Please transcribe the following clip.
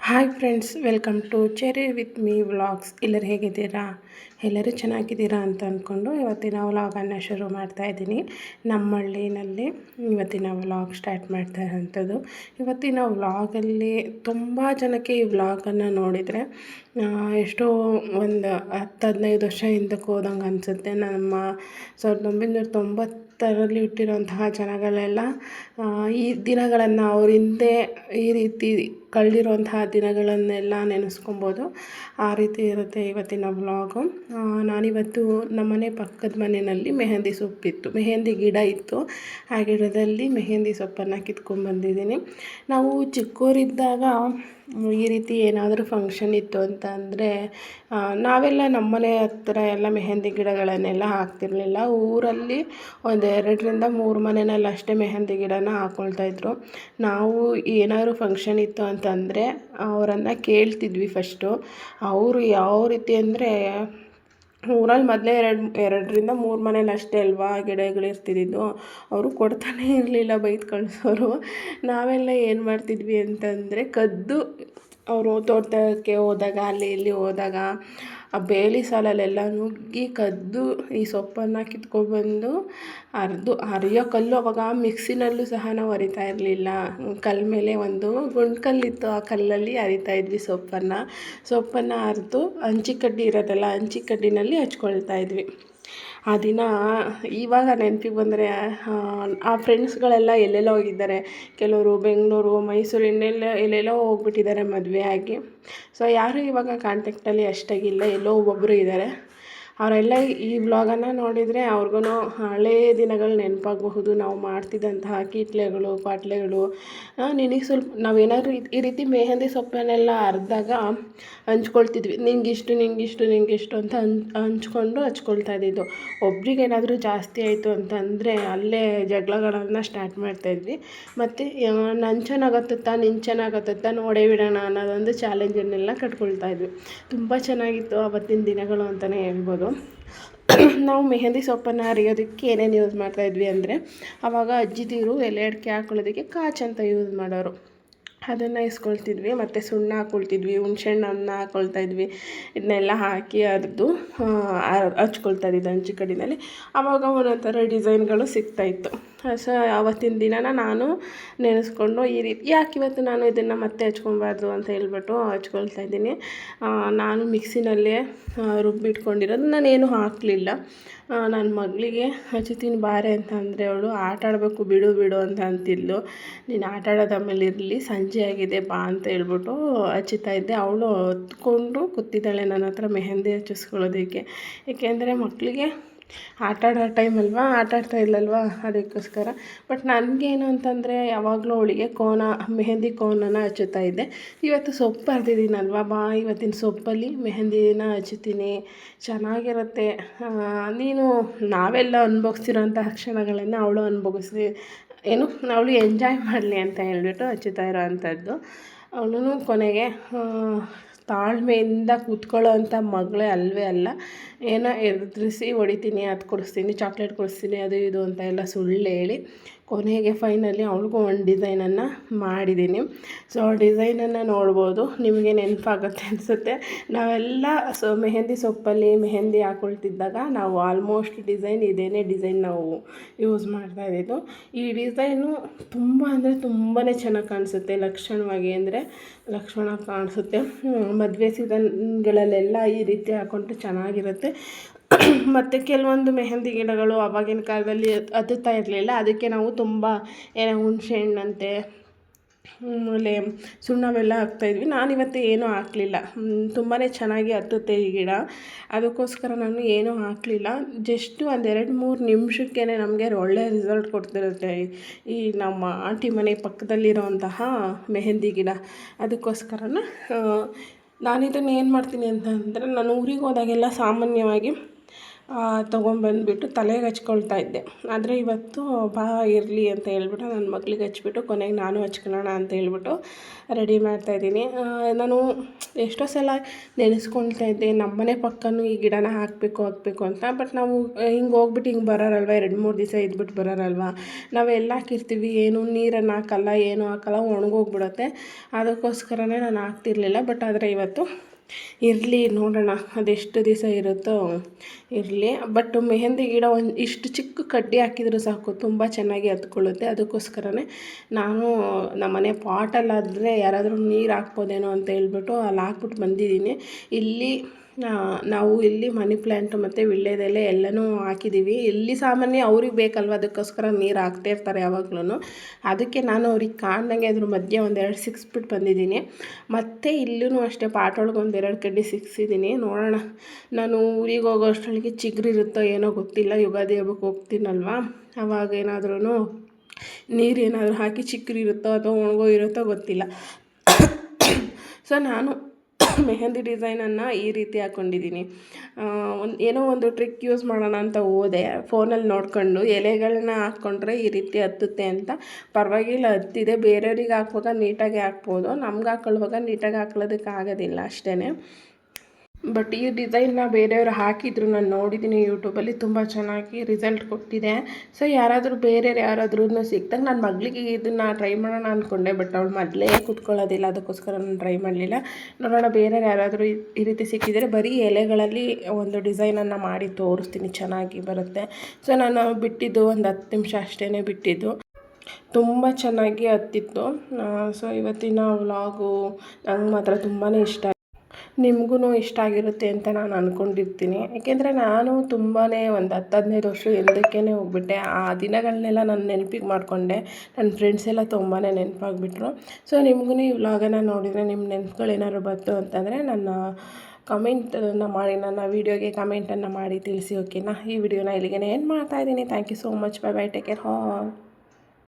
Hi friends, welcome to Cherry with me vlogs. ಎಲ್ಲರೂ ಹೇಗಿದ್ದೀರಾ? ಎಲ್ಲರೂ ಚೆನ್ನಾಗಿದ್ದೀರಾ ಅಂತ ಅಂದ್ಕೊಂಡು ಇವತ್ತಿನ ವ್ಲಾಗನ್ನು ಶುರು ಮಾಡ್ತಾಯಿದ್ದೀನಿ. ನಮ್ಮ ಹಳ್ಳಿನಲ್ಲಿ ಇವತ್ತಿನ ವ್ಲಾಗ್ ಸ್ಟಾರ್ಟ್ ಮಾಡ್ತಾ ಇರೋಂಥದ್ದು. ಇವತ್ತಿನ ವ್ಲಾಗಲ್ಲಿ ತುಂಬ ಜನಕ್ಕೆ ಈ ವ್ಲಾಗನ್ನು ನೋಡಿದರೆ ಎಷ್ಟೋ ಒಂದು 10-15 ವರ್ಷ ಹಿಂದಕ್ಕೆ ಹೋದಂಗೆ ಅನಿಸುತ್ತೆ. ನಮ್ಮ 1990ರಲ್ಲಿ ಹುಟ್ಟಿರೋಂತಹ ಜನಗಳೆಲ್ಲ ಈ ದಿನಗಳನ್ನು ಅವ್ರ ಹಿಂದೆ ಈ ರೀತಿ ಕಳೆದಿರುವಂತಹ ದಿನಗಳನ್ನೆಲ್ಲ ನೆನೆಸ್ಕೊಬೋದು. ಆ ರೀತಿ ಇರುತ್ತೆ ಇವತ್ತಿನ ವ್ಲಾಗು. ನಾನಿವತ್ತು ನಮ್ಮನೆ ಪಕ್ಕದ ಮನೆಯಲ್ಲಿ ಮೆಹಂದಿ ಸೊಪ್ಪಿತ್ತು, ಮೆಹಂದಿ ಗಿಡ ಇತ್ತು. ಆ ಗಿಡದಲ್ಲಿ ಮೆಹಂದಿ ಸೊಪ್ಪನ್ನು ಕಿತ್ಕೊಂಡ್ಬಂದಿದ್ದೀನಿ. ನಾವು ಚಿಕ್ಕವರಿದ್ದಾಗ ಈ ರೀತಿ ಏನಾದರೂ ಫಂಕ್ಷನ್ ಇತ್ತು ಅಂತ ಅಂದರೆ ನಾವೆಲ್ಲ ನಮ್ಮನೆ ಹತ್ರ ಎಲ್ಲ ಮೆಹಂದಿ ಗಿಡಗಳನ್ನೆಲ್ಲ ಹಾಕ್ತಿರ್ಲಿಲ್ಲ. ಊರಲ್ಲಿ 2-3 ಮನೆಯಲ್ಲಿ ಅಷ್ಟೇ ಮೆಹಂದಿ ಗಿಡನ ಹಾಕ್ಕೊಳ್ತಾಯಿದ್ರು. ನಾವು ಏನಾದರೂ ಫಂಕ್ಷನ್ ಇತ್ತು ಅಂತಂದರೆ ಅವರನ್ನು ಕೇಳ್ತಿದ್ವಿ ಫಸ್ಟು. ಅವರು ಯಾವ ರೀತಿ ಅಂದರೆ ಊರಲ್ಲಿ ಮೊದಲೇ 2-3 ಮನೇಲಿ ಅಷ್ಟೇ ಅಲ್ವಾ ಗಿಡಗಳಿರ್ತಿದ್ದು. ಅವರು ಕೊಡ್ತಾನೇ ಇರಲಿಲ್ಲ, ಬೈದು ಕಳಿಸೋರು. ನಾವೆಲ್ಲ ಏನು ಮಾಡ್ತಿದ್ವಿ ಅಂತಂದರೆ ಕದ್ದು ಅವರು ತೋಟಕ್ಕೆ ಹೋದಾಗ ಅಲ್ಲಿ ಇಲ್ಲಿ ಹೋದಾಗ ಆ ಬೇಲಿ ಸಾಲಲ್ಲೆಲ್ಲ ನುಗ್ಗಿ ಕದ್ದು ಈ ಸೊಪ್ಪನ್ನು ಕಿತ್ಕೊಬಂದು ಅರಿಯೋ ಕಲ್ಲು. ಅವಾಗ ಮಿಕ್ಸಿನಲ್ಲೂ ಸಹ ನಾವು ಅರಿತಾ ಇರಲಿಲ್ಲ. ಕಲ್ಲ ಮೇಲೆ ಒಂದು ಗುಂಡು ಕಲ್ಲಿತ್ತು, ಆ ಕಲ್ಲಲ್ಲಿ ಅರಿತಾಯಿದ್ವಿ ಸೊಪ್ಪನ್ನು ಅರೆದು ಹಂಚಿಕಡ್ಡಿ ಇರೋದಲ್ಲ, ಹಂಚಿಕಡ್ಡಿನಲ್ಲಿ ಹಚ್ಕೊಳ್ತಾ ಇದ್ವಿ. ಆ ದಿನ ಇವಾಗ ನೆನಪಿಗೆ ಬಂದರೆ ಆ ಫ್ರೆಂಡ್ಸ್ಗಳೆಲ್ಲ ಎಲ್ಲೆಲ್ಲೋ ಹೋಗಿದ್ದಾರೆ. ಕೆಲವರು ಬೆಂಗಳೂರು, ಮೈಸೂರು, ಎಲ್ಲೆಲ್ಲೋ ಹೋಗ್ಬಿಟ್ಟಿದ್ದಾರೆ ಮದುವೆ ಆಗಿ. ಸೊ ಯಾರು ಇವಾಗ ಕಾಂಟ್ಯಾಕ್ಟಲ್ಲಿ ಅಷ್ಟಾಗಿಲ್ಲ, ಎಲ್ಲೋ ಒಬ್ಬೊಬ್ಬರು ಇದ್ದಾರೆ. ಅವರೆಲ್ಲ ಈ ವ್ಲಾಗನ್ನು ನೋಡಿದರೆ ಅವ್ರಿಗೂ ಹಳೇ ದಿನಗಳು ನೆನಪಾಗಬಹುದು. ನಾವು ಮಾಡ್ತಿದ್ದಂತಹ ಕೀಟ್ಲೆಗಳು, ಪಾಟ್ಲೆಗಳು. ನಿನಗೆ ಸ್ವಲ್ಪ ನಾವೇನಾದರೂ ಈ ರೀತಿ ಮೆಹಂದಿ ಸೊಪ್ಪನ್ನೆಲ್ಲ ಅರೆದಾಗ ಹಂಚ್ಕೊಳ್ತಿದ್ವಿ. ನಿಂಗಿಷ್ಟು ಅಂತ ಹಂಚ್ಕೊಂಡು ಹಚ್ಕೊಳ್ತಾ ಇದ್ದಿದ್ದು. ಒಬ್ರಿಗೇನಾದರೂ ಜಾಸ್ತಿ ಆಯಿತು ಅಂತಂದರೆ ಅಲ್ಲೇ ಜಗಳಗಳನ್ನು ಸ್ಟಾರ್ಟ್ ಮಾಡ್ತಾಯಿದ್ವಿ. ಮತ್ತು ನಾನು ಚೆನ್ನಾಗತ್ತತ್ತಾ, ನಿನ್ನ ಚೆನ್ನಾಗತ್ತತ್ತಾ ನೋಡೇ ಬಿಡೋಣ ಅನ್ನೋದೊಂದು ಚಾಲೆಂಜನ್ನೆಲ್ಲ ಕಟ್ಕೊಳ್ತಾ ಇದ್ವಿ. ತುಂಬ ಚೆನ್ನಾಗಿತ್ತು ಆವತ್ತಿನ ದಿನಗಳು ಅಂತಲೇ ಹೇಳ್ಬೋದು. ನಾವು ಮೆಹಂದಿ ಸೊಪ್ಪನ್ನು ಅರಿಯೋದಕ್ಕೆ ಏನೇನು ಯೂಸ್ ಮಾಡ್ತಾಯಿದ್ವಿ ಅಂದರೆ ಆವಾಗ ಅಜ್ಜಿದಿರು ಎಲೆ ಅಡಿಕೆ ಹಾಕೊಳ್ಳೋದಕ್ಕೆ ಕಾಚ್ ಅಂತ ಯೂಸ್ ಮಾಡೋರು. ಅದನ್ನು ಇಸ್ಕೊಳ್ತಿದ್ವಿ. ಮತ್ತು ಸುಣ್ಣ ಹಾಕ್ಕೊಳ್ತಿದ್ವಿ, ಹುಣ್ಸೆಹಣ್ಣನ್ನು ಹಾಕ್ಕೊಳ್ತಾಯಿದ್ವಿ. ಇದನ್ನೆಲ್ಲ ಹಾಕಿ ಅರೆದು ಹಚ್ಕೊಳ್ತಾ ಇದ್ದಿದ್ದು ಹಂಚು ಕಡ್ಡಿನಲ್ಲಿ. ಆವಾಗ ಒಂದೊಂದು ಥರ ಡಿಸೈನ್ಗಳು ಸಿಗ್ತಾಯಿತ್ತು. ಸೊ ಆವತ್ತಿನ ದಿನನ ನಾನು ನೆನೆಸ್ಕೊಂಡು ಈ ರೀತಿ ಯಾಕೆ ಇವತ್ತು ನಾನು ಇದನ್ನು ಮತ್ತೆ ಹಚ್ಕೊಬಾರ್ದು ಅಂತ ಹೇಳ್ಬಿಟ್ಟು ಹಚ್ಕೊಳ್ತಾ ಇದ್ದೀನಿ. ನಾನು ಮಿಕ್ಸಿನಲ್ಲೇ ರುಬ್ಬಿಟ್ಕೊಂಡಿರೋದು, ನಾನೇನು ಹಾಕಲಿಲ್ಲ. ನನ್ನ ಮಗಳಿಗೆ ಹಚ್ತೀನಿ ಬಾರೆ ಅಂತ ಅಂದರೆ ಅವಳು ಆಟ ಆಡಬೇಕು ಬಿಡು ಅಂತ ಅಂತಿದ್ಲು. ನೀನು ಆಟ ಆಡೋದು ಆಮೇಲೆ ಇರಲಿ, ಸಂಜೆ ಆಗಿದೆ ಬಾ ಅಂತ ಹೇಳ್ಬಿಟ್ಟು ಹಚ್ಚುತ್ತಾ ಇದ್ದೆ. ಅವಳು ಹೊತ್ಕೊಂಡು ಕೂತಿದ್ದಾಳೆ ನನ್ನ ಹತ್ರ ಮೆಹಂದಿ ಹಚ್ಚಿಸ್ಕೊಳ್ಳೋದಕ್ಕೆ. ಏಕೆಂದರೆ ಮಕ್ಕಳಿಗೆ ಆಟ ಆಡೋ ಟೈಮ್ ಅಲ್ವಾ, ಆಟ ಆಡ್ತಾ ಇಲ್ಲಲ್ವಾ, ಅದಕ್ಕೋಸ್ಕರ. ಬಟ್ ನನಗೇನು ಅಂತಂದರೆ ಯಾವಾಗಲೂ ಅವಳಿಗೆ ಮೆಹಂದಿ ಕೋನನ್ನು ಹಚ್ಚುತ್ತಾ ಇದ್ದೆ. ಇವತ್ತು ಸೊಪ್ಪು ಅರ್ದಿದ್ದೀನಲ್ವ, ಇವತ್ತಿನ ಸೊಪ್ಪಲ್ಲಿ ಮೆಹಂದಿನ ಹಚ್ಚುತ್ತೀನಿ, ಚೆನ್ನಾಗಿರುತ್ತೆ. ನಾವೆಲ್ಲ ಅನುಭವಿಸ್ತಿರೋಂತಹ ಕ್ಷಣಗಳನ್ನು ಅವಳು ಅವಳು ಎಂಜಾಯ್ ಮಾಡಲಿ ಅಂತ ಹೇಳ್ಬಿಟ್ಟು ಹಚ್ಚುತ್ತಾ ಇರೋ ಅಂಥದ್ದು. ಅವಳು ಕೊನೆಗೆ ತಾಳ್ಮೆಯಿಂದ ಕೂತ್ಕೊಳ್ಳೋ ಅಂಥ ಮಗಳೇ ಅಲ್ಲವೇ ಅಲ್ಲ. ಏನೋ ಎದುರಿಸಿ ಹೊಡಿತೀನಿ, ಅದು ಕೊಡಿಸ್ತೀನಿ, ಚಾಕ್ಲೇಟ್ ಕೊಡಿಸ್ತೀನಿ, ಅದು ಇದು ಅಂತ ಎಲ್ಲ ಸುಳ್ಳು ಹೇಳಿ ಕೊನೆಗೆ ಫೈನಲಿ ಅವ್ಳಿಗೂ ಒಂದು ಡಿಸೈನನ್ನು ಮಾಡಿದ್ದೀನಿ. ಸೊ ಆ ಡಿಸೈನನ್ನು ನೋಡ್ಬೋದು, ನಿಮಗೆ ನೆನಪಾಗುತ್ತೆ ಅನಿಸುತ್ತೆ. ನಾವೆಲ್ಲ ಮೆಹಂದಿ ಸೊಪ್ಪಲ್ಲಿ ಮೆಹಂದಿ ಹಾಕ್ಕೊಳ್ತಿದ್ದಾಗ ನಾವು ಆಲ್ಮೋಸ್ಟ್ ಇದೇನೇ ಡಿಸೈನ್ ನಾವು ಯೂಸ್ ಮಾಡ್ತಾ ಇದ್ದಿದ್ದು. ಈ ಡಿಸೈನು ತುಂಬ ಅಂದರೆ ತುಂಬಾ ಚೆನ್ನಾಗಿ ಕಾಣಿಸುತ್ತೆ, ಲಕ್ಷಣ ಕಾಣಿಸುತ್ತೆ. ಮದುವೆ ಸೀಸನ್ಗಳಲ್ಲೆಲ್ಲ ಈ ರೀತಿ ಹಾಕ್ಕೊಂಡ್ರೆ ಚೆನ್ನಾಗಿರುತ್ತೆ. ಮತ್ತು ಕೆಲವೊಂದು ಮೆಹಂದಿ ಗಿಡಗಳು ಆವಾಗಿನ ಕಾಲದಲ್ಲಿ ಹತ್ತುತ್ತಾ ಇರಲಿಲ್ಲ. ಅದಕ್ಕೆ ನಾವು ತುಂಬ ಹುಣಸೆ ಹಣ್ಣಂತೆ ಆಮೇಲೆ ಸುಣ್ಣವೆಲ್ಲ ಹಾಕ್ತಾಯಿದ್ವಿ. ನಾನಿವತ್ತು ಏನೂ ಹಾಕಲಿಲ್ಲ, ತುಂಬಾ ಚೆನ್ನಾಗಿ ಹತ್ತುತ್ತೆ ಈ ಗಿಡ. ಅದಕ್ಕೋಸ್ಕರ ನಾನು ಏನೂ ಹಾಕಲಿಲ್ಲ. ಜಸ್ಟ್ 2-3 ನಿಮಿಷಕ್ಕೇ ನಮಗೆ ಒಳ್ಳೆಯ ರಿಸಲ್ಟ್ ಕೊಡ್ತಿರುತ್ತೆ ಈ ನಮ್ಮ ಆಂಟಿ ಮನೆ ಪಕ್ಕದಲ್ಲಿರೋಂತಹ ಮೆಹಂದಿ ಗಿಡ. ಅದಕ್ಕೋಸ್ಕರ ನಾನಿದನ್ನು ಏನು ಮಾಡ್ತೀನಿ ಅಂತಂದರೆ, ನಾನು ಊರಿಗೆ ಹೋದಾಗೆಲ್ಲ ಸಾಮಾನ್ಯವಾಗಿ ತೊಗೊಂಬಂದುಬಿಟ್ಟು ತಲೆಗೆ ಹಚ್ಕೊಳ್ತಾ ಇದ್ದೆ. ಆದರೆ ಇವತ್ತು ಬಾ ಇರಲಿ ಅಂತ ಹೇಳ್ಬಿಟ್ಟು ನನ್ನ ಮಗಳಿಗೆ ಹಚ್ಬಿಟ್ಟು ಕೊನೆಗೆ ನಾನು ಹಚ್ಕೊಳ್ಳೋಣ ಅಂತ ಹೇಳ್ಬಿಟ್ಟು ರೆಡಿ ಮಾಡ್ತಾಯಿದ್ದೀನಿ. ನಾನು ಎಷ್ಟೋ ಸಲ ನೆನೆಸ್ಕೊಳ್ತಾ ಇದ್ದೆ ನಮ್ಮನೆ ಪಕ್ಕನೂ ಈ ಗಿಡನ ಹಾಕಬೇಕು ಅಂತ. ಬಟ್ ನಾವು ಹಿಂಗೆ ಹೋಗ್ಬಿಟ್ಟು ಹಿಂಗೆ ಬರೋರಲ್ವ, 2-3 ದಿವಸ ಇದ್ಬಿಟ್ಟು ಬರೋರಲ್ವ, ನಾವೆಲ್ಲ ಹಾಕಿರ್ತೀವಿ, ಏನು ನೀರನ್ನು ಹಾಕಲ್ಲ, ಏನು ಹಾಕಲ್ಲ, ಒಣಗೋಗ್ಬಿಡುತ್ತೆ. ಅದಕ್ಕೋಸ್ಕರನೇ ನಾನು ಹಾಕ್ತಿರ್ಲಿಲ್ಲ. ಬಟ್ ಆದರೆ ಇವತ್ತು ಇರಲಿ ನೋಡೋಣ ಅದೆಷ್ಟು ದಿವಸ ಇರುತ್ತೋ ಇರಲಿ. ಬಟ್ ಮೆಹಂದಿ ಗಿಡ ಒಂದು ಇಷ್ಟು ಚಿಕ್ಕ ಕಡ್ಡಿ ಹಾಕಿದರೂ ಸಾಕು, ತುಂಬ ಚೆನ್ನಾಗಿ ಹತ್ಕೊಳ್ಳುತ್ತೆ. ಅದಕ್ಕೋಸ್ಕರನೇ ನಾನು ನಮ್ಮನೆ ಪಾಟಲ್ಲಾದರೆ ಯಾರಾದರೂ ನೀರು ಹಾಕ್ಬೋದೇನೋ ಅಂತ ಹೇಳ್ಬಿಟ್ಟು ಅಲ್ಲಿ ಹಾಕ್ಬಿಟ್ಟು ಬಂದಿದ್ದೀನಿ. ಇಲ್ಲಿ ನಾವು ಇಲ್ಲಿ ಮನಿ ಪ್ಲ್ಯಾಂಟು ಮತ್ತು ವೀಳ್ಯದೆಲೆ ಎಲ್ಲನೂ ಹಾಕಿದ್ದೀವಿ. ಇಲ್ಲಿ ಸಾಮಾನ್ಯ ಅವ್ರಿಗೆ ಬೇಕಲ್ವ, ಅದಕ್ಕೋಸ್ಕರ ನೀರು ಹಾಕ್ತಾ ಇರ್ತಾರೆ ಯಾವಾಗ್ಲೂ. ಅದಕ್ಕೆ ನಾನು ಅವ್ರಿಗೆ ಕಾಣ್ದಂಗೆ ಅದ್ರ ಮಧ್ಯೆ 1-2 ಸಿಕ್ಸ್ಬಿಟ್ಟು ಬಂದಿದ್ದೀನಿ. ಮತ್ತು ಇಲ್ಲೂ ಅಷ್ಟೇ ಪಾಟೊಳಗೆ 1-2 ಕಡ್ಡಿ ಸಿಕ್ಸಿದ್ದೀನಿ. ನೋಡೋಣ, ನಾನು ಊರಿಗೆ ಹೋಗೋ ಅಷ್ಟರೊಳಗೆ ಚಿಗುರಿರುತ್ತೋ ಏನೋ ಗೊತ್ತಿಲ್ಲ. ಯುಗಾದಿ ಹಬ್ಬಕ್ಕೆ ಹೋಗ್ತೀನಲ್ವ, ಅವಾಗ ಏನಾದ್ರೂ ನೀರೇನಾದರೂ ಹಾಕಿ ಚಿಗುರಿರುತ್ತೋ ಅಥವಾ ಒಣಗೋಗಿರುತ್ತೋ ಗೊತ್ತಿಲ್ಲ. ಸೊ ನಾನು ಮೆಹಂದಿ ಡಿಸೈನನ್ನು ಈ ರೀತಿ ಹಾಕ್ಕೊಂಡಿದ್ದೀನಿ. ಏನೋ ಒಂದು ಟ್ರಿಕ್ ಯೂಸ್ ಮಾಡೋಣ ಅಂತ ಹೋದೆ, ಫೋನಲ್ಲಿ ನೋಡ್ಕೊಂಡು ಎಲೆಗಳನ್ನ ಹಾಕ್ಕೊಂಡ್ರೆ ಈ ರೀತಿ ಹತ್ತುತ್ತೆ ಅಂತ. ಪರವಾಗಿಲ್ಲ, ಹತ್ತಿದೆ. ಬೇರೆಯವ್ರಿಗೆ ಹಾಕುವಾಗ ನೀಟಾಗಿ ಹಾಕ್ಬೋದು, ನಮ್ಗೆ ಹಾಕೊಳ್ಳುವಾಗ ನೀಟಾಗಿ ಹಾಕೊಳ್ಳೋದಕ್ಕೆ ಆಗೋದಿಲ್ಲ ಅಷ್ಟೇ. ಬಟ್ ಈ ಡಿಸೈನ್ನ ಬೇರೆಯವರು ಹಾಕಿದ್ರು, ನಾನು ನೋಡಿದ್ದೀನಿ ಯೂಟ್ಯೂಬಲ್ಲಿ, ತುಂಬ ಚೆನ್ನಾಗಿ ರಿಸಲ್ಟ್ ಕೊಟ್ಟಿದೆ. ಸೊ ಬೇರೆಯವ್ರು ಯಾರಾದ್ರೂ ಸಿಕ್ಕಿದಾಗ ನನ್ನ ಮಗಳಿಗೆ ಇದನ್ನು ಟ್ರೈ ಮಾಡೋಣ ಅಂದ್ಕೊಂಡೆ. ಬಟ್ ಅವಳು ಮೊದಲೇ ಕೂತ್ಕೊಳ್ಳೋದಿಲ್ಲ, ಅದಕ್ಕೋಸ್ಕರ ನಾನು ಟ್ರೈ ಮಾಡಲಿಲ್ಲ. ನೋಡೋಣ ಬೇರೆಯವ್ರು ಯಾರಾದರೂ ಈ ರೀತಿ ಸಿಕ್ಕಿದರೆ ಬರೀ ಎಲೆಗಳಲ್ಲಿ ಒಂದು ಡಿಸೈನನ್ನು ಮಾಡಿ ತೋರಿಸ್ತೀನಿ, ಚೆನ್ನಾಗಿ ಬರುತ್ತೆ. ಸೊ ನಾನು ಬಿಟ್ಟಿದ್ದು ಒಂದು 10 ನಿಮಿಷ ಅಷ್ಟೇ ಬಿಟ್ಟಿದ್ದು, ತುಂಬ ಚೆನ್ನಾಗಿ ಹತ್ತಿತ್ತು. ಸೊ ಇವತ್ತಿನ ವ್ಲಾಗು ನಂಗೆ ಮಾತ್ರ ತುಂಬಾ ಇಷ್ಟ. ನಿಮಗೂ ಇಷ್ಟ ಆಗಿರುತ್ತೆ ಅಂತ ನಾನು ಅಂದ್ಕೊಂಡಿರ್ತೀನಿ. ಏಕೆಂದರೆ ನಾನು ತುಂಬಾ ಒಂದು 10-15 ವರ್ಷ ಹಿಂದಕ್ಕೇ ಹೋಗ್ಬಿಟ್ಟೆ. ಆ ದಿನಗಳನ್ನೆಲ್ಲ ನಾನು ನೆನಪಿಗೆ ಮಾಡಿಕೊಂಡೆ. ನನ್ನ ಫ್ರೆಂಡ್ಸ್ ಎಲ್ಲ ತುಂಬಾ ನೆನಪಾಗ್ಬಿಟ್ರು. ಸೊ ನಿಮಗೂ ಈ ವ್ಲಾಗನ್ನು ನೋಡಿದರೆ ನಿಮ್ಮ ನೆನಪುಗಳೇನಾದ್ರು ಬಂತು ಅಂತಂದರೆ ನನ್ನ ಕಮೆಂಟನ್ನು ಮಾಡಿ, ನನ್ನ ವೀಡಿಯೋಗೆ ಕಮೆಂಟನ್ನು ಮಾಡಿ ತಿಳಿಸಿ. ಓಕೆನಾ? ಈ ವಿಡಿಯೋನ ಇಲ್ಲಿಗೆ ಎಂಡ್ ಮಾಡ್ತಾಯಿದ್ದೀನಿ. Thank you so much. Bye bye, take care all.